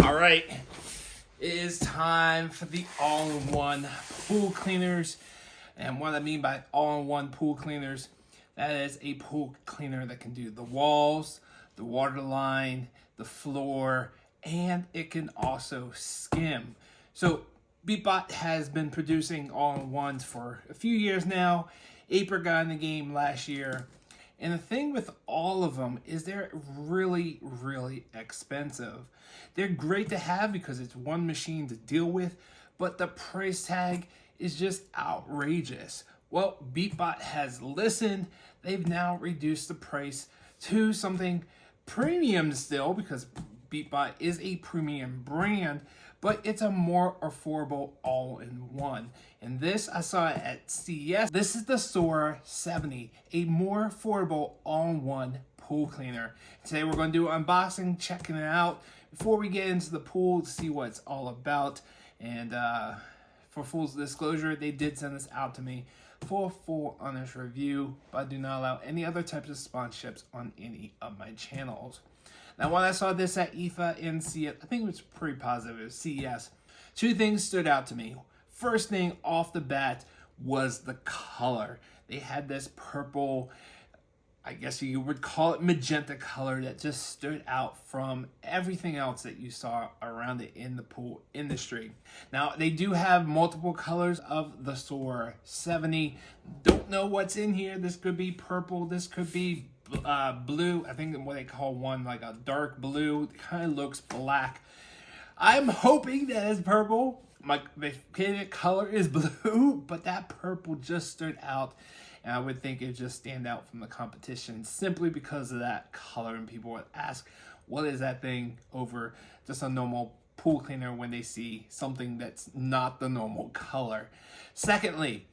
All right, it is time for the all-in-one pool cleaners. And what I mean by all-in-one pool cleaners, that is a pool cleaner that can do the walls, the water line, the floor, and it can also skim. So Beatbot has been producing all-in-ones for a few years now. Aper got in the game last year. And the thing with all of them is they're really, really expensive. They're great to have because it's one machine to deal with, but the price tag is just outrageous. Well, Beatbot has listened. They've now reduced the price to something premium still, because Beatbot is a premium brand, but it's a more affordable all-in-one. And this, I saw it at CES. This is the Sora 70, a more affordable all-in-one pool cleaner. Today we're going to do an unboxing, checking it out before we get into the pool to see what it's all about. And for full disclosure, they did send this out to me for a full honest review, but I do not allow any other types of sponsorships on any of my channels. Now, when I saw this at IFA and CES, I think it was pretty positive. It was CES. Two things stood out to me. First thing off the bat was the color. They had this purple, I guess you would call it magenta color, that just stood out from everything else that you saw around it in the pool industry. Now, they do have multiple colors of the Sora 70. Don't know what's in here. This could be purple. This could be blue. I think what they call one like a dark blue. It kind of looks black. I'm hoping that it's purple. My favorite color is blue, but that purple just stood out, and I would think it would just stand out from the competition simply because of that color. And people would ask, what is that thing over just a normal pool cleaner when they see something that's not the normal color? Secondly,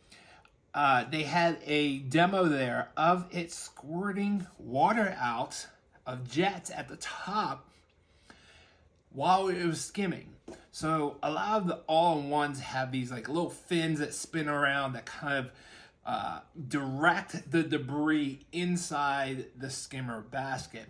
they had a demo there of it squirting water out of jets at the top while it was skimming. So a lot of the all-in-ones have these like little fins that spin around that kind of direct the debris inside the skimmer basket.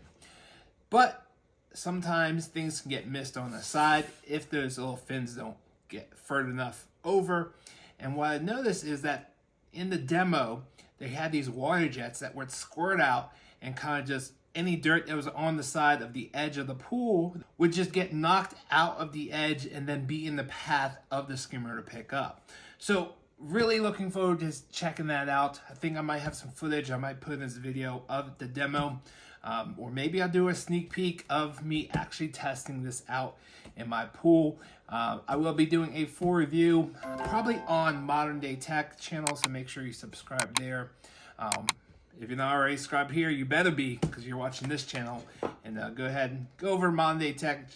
But sometimes things can get missed on the side if those little fins don't get further enough over. And what I noticed is that in the demo, they had these water jets that would squirt out, and kind of just any dirt that was on the side of the edge of the pool would just get knocked out of the edge and then be in the path of the skimmer to pick up. So really looking forward to checking that out. I think I might have some footage I might put in this video of the demo. Or maybe I'll do a sneak peek of me actually testing this out in my pool. I will be doing a full review probably on ModernDayTech channel, so make sure you subscribe there. If you're not already subscribed here, you better be, because you're watching this channel. And go ahead and go over to ModernDayTech,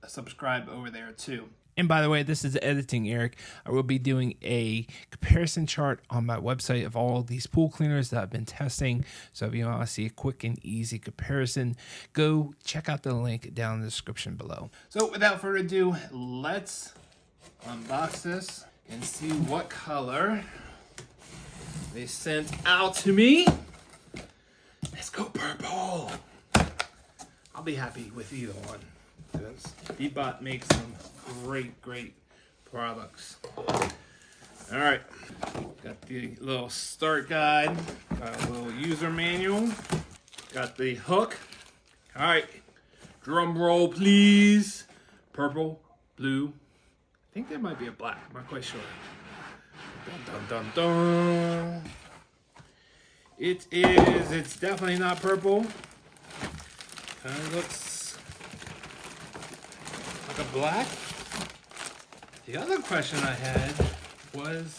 subscribe over there too. And by the way, this is Editing Eric. I will be doing a comparison chart on my website of all of these pool cleaners that I've been testing. So if you want to see a quick and easy comparison, go check out the link down in the description below. So without further ado, let's unbox this and see what color they sent out to me. Let's go purple. I'll be happy with either one, because Beatbot makes some great products. All right, got the little start guide, got a little user manual, got the hook. All right, drum roll please. Purple, blue, I think there might be a black, I'm not quite sure. Dun, dun, dun, dun. It's definitely not purple. Kind of looks like a black. The other question I had was,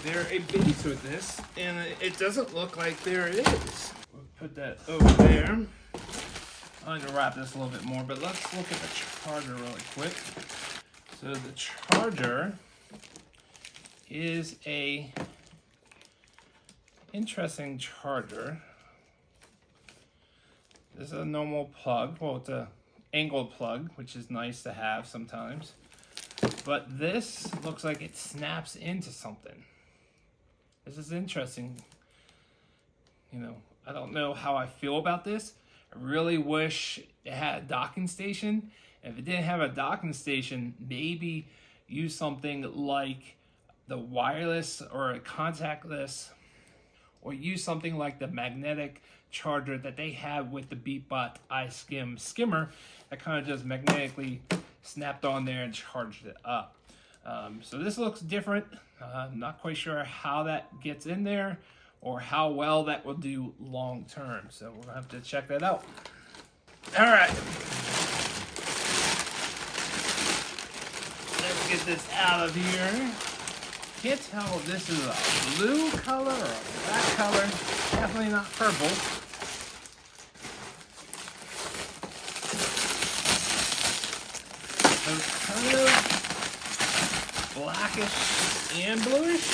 there a base with this? And it doesn't look like there is. We'll put that over there. I'm gonna wrap this a little bit more, but let's look at the charger really quick. So the charger is a interesting charger. This is a normal plug. Well, it's a angled plug, which is nice to have sometimes. But this looks like it snaps into something. This is interesting. You know, I don't know how I feel about this. I really wish it had a docking station If it didn't have a docking station, maybe use something like the wireless or a contactless, or use something like the magnetic charger that they have with the Beatbot iSkim skimmer that kind of just magnetically snapped on there and charged it up. So this looks different. I'm not quite sure how that gets in there or how well that will do long term. So we're gonna have to check that out. All right. Let's get this out of here. Can't tell if this is a blue color or a black color. Definitely not purple. So kind of blackish and bluish.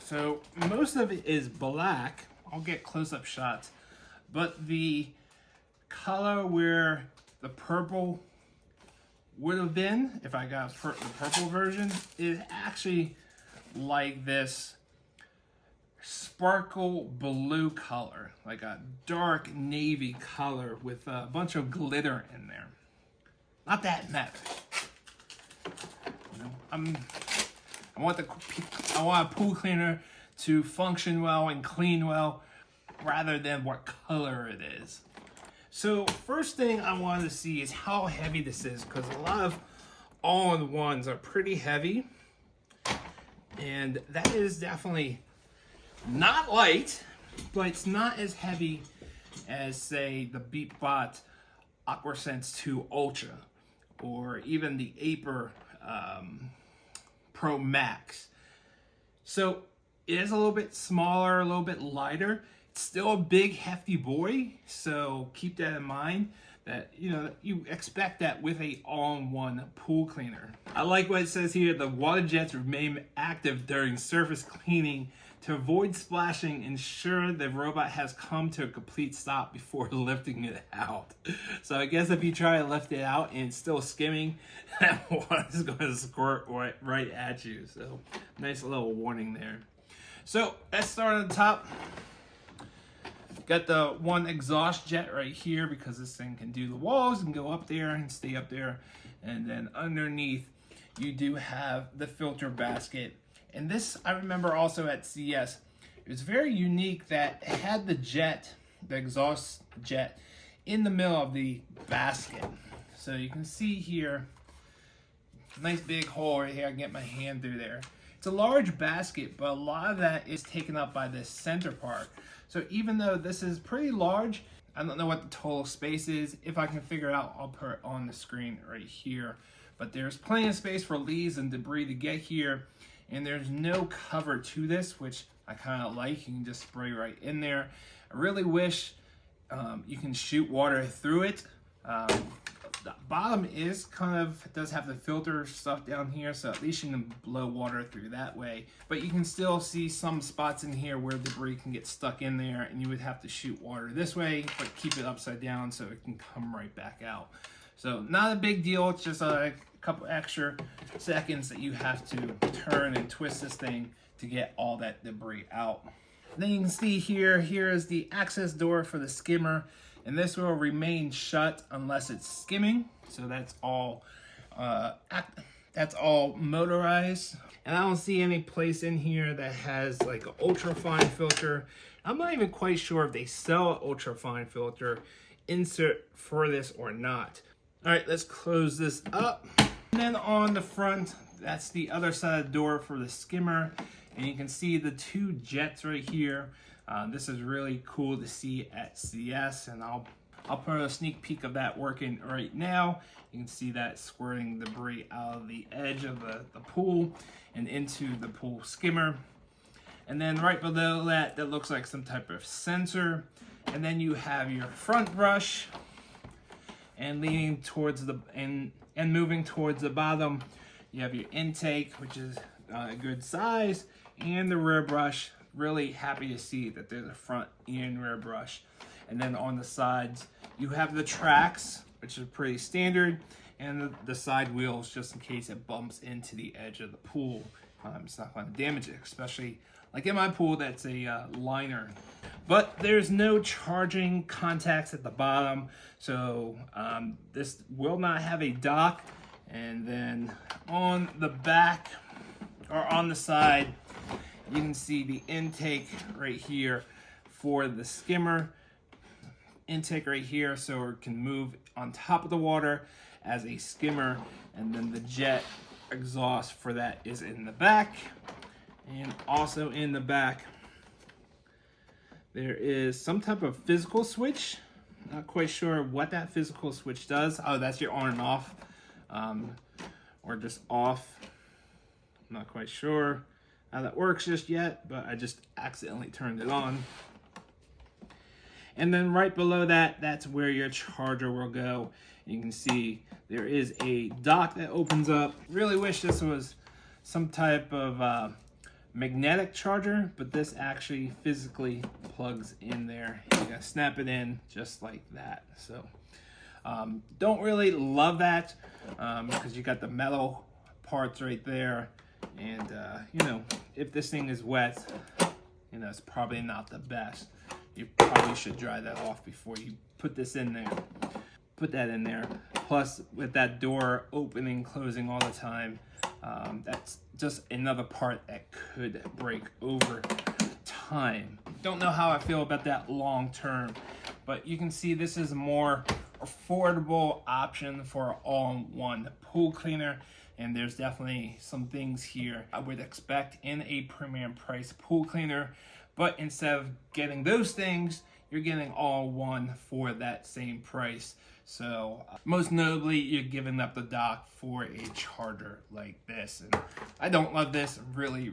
So most of it is black. I'll get close-up shots, but the color where the purple would have been, if I got the purple version, is actually like this sparkle blue color, like a dark navy color with a bunch of glitter in there. Not that matte. You know, I want a pool cleaner to function well and clean well, rather than what color it is. So first thing I wanted to see is how heavy this is, because a lot of all-in-ones are pretty heavy, and that is definitely not light, but it's not as heavy as, say, the Beatbot AquaSense 2 Ultra, or even the Aper Pro Max. So it is a little bit smaller, a little bit lighter. It's still a big, hefty boy, so keep that in mind. That, you know, you expect that with a all-in-one pool cleaner. I like what it says here: the water jets remain active during surface cleaning to avoid splashing. Ensure the robot has come to a complete stop before lifting it out. So I guess if you try to lift it out and it's still skimming, that water is going to squirt right at you. So nice little warning there. So let's start on the top. Got the one exhaust jet right here because this thing can do the walls and go up there and stay up there. And then underneath, you do have the filter basket. And this, I remember also at CES, it was very unique that it had the jet, the exhaust jet, in the middle of the basket. So you can see here, nice big hole right here. I can get my hand through there. It's a large basket, but a lot of that is taken up by this center part. So even though this is pretty large, I don't know what the total space is. If I can figure it out, I'll put it on the screen right here. But there's plenty of space for leaves and debris to get here. And there's no cover to this, which I kind of like. You can just spray right in there. I really wish you can shoot water through it. The bottom is kind of, it does have the filter stuff down here, so at least you can blow water through that way. But you can still see some spots in here where debris can get stuck in there, and you would have to shoot water this way, but keep it upside down so it can come right back out. So not a big deal. It's just a couple extra seconds that you have to turn and twist this thing to get all that debris out. Then you can see here is the access door for the skimmer. And this will remain shut unless it's skimming. So that's all motorized. And I don't see any place in here that has like an ultra-fine filter. I'm not even quite sure if they sell an ultra-fine filter insert for this or not. All right, let's close this up. And then on the front, that's the other side of the door for the skimmer. And you can see the two jets right here. This is really cool to see at CES, and I'll put a sneak peek of that working right now. You can see that squirting debris out of the edge of the pool and into the pool skimmer. And then right below that, that looks like some type of sensor. And then you have your front brush, and leaning towards the and moving towards the bottom, you have your intake, which is a good size, and the rear brush. Really happy to see that there's a front and rear brush. And then on the sides, you have the tracks, which are pretty standard, and the side wheels, just in case it bumps into the edge of the pool. It's not going to damage it, especially Like in my pool, that's a liner. But there's no charging contacts at the bottom, so this will not have a dock. And then on the back, or on the side, you can see the intake right here for the skimmer. Intake right here, so it can move on top of the water as a skimmer, and then the jet exhaust for that is in the back. And also in the back, there is some type of physical switch. Not quite sure what that physical switch does. Oh, that's your on and off, or just off. I'm not quite sure how that works just yet, but I just accidentally turned it on. And then right below that, that's where your charger will go. You can see there is a dock that opens up. Really wish this was some type of magnetic charger, but this actually physically plugs in there. You gotta snap it in just like that. So don't really love that because you got the metal parts right there. And you know, if this thing is wet, you know, it's probably not the best. You probably should dry that off before you put this in there. Put that in there. Plus, with that door opening, closing all the time, that's just another part that could break over time. Don't know how I feel about that long term, but you can see this is a more affordable option for an all-in-one pool cleaner. And there's definitely some things here I would expect in a premium price pool cleaner. But instead of getting those things, you're getting all one for that same price. So most notably, you're giving up the dock for a charger like this. And I don't love this. Really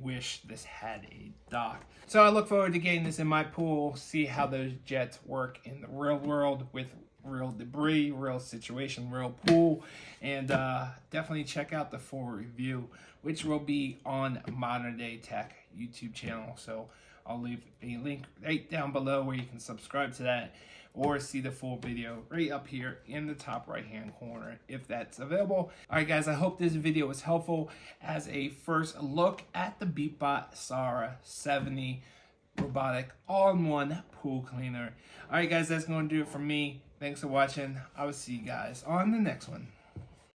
wish this had a dock. So I look forward to getting this in my pool, see how those jets work in the real world with real debris, real situation, real pool. And definitely check out the full review, which will be on ModernDayTech YouTube channel. So I'll leave a link right down below where you can subscribe to that or see the full video right up here in the top right hand corner if that's available. All right guys, I hope this video was helpful as a first look at the Beatbot Sora 70 robotic all-in-one pool cleaner. All right guys, that's going to do it for me. Thanks for watching. I will see you guys on the next one.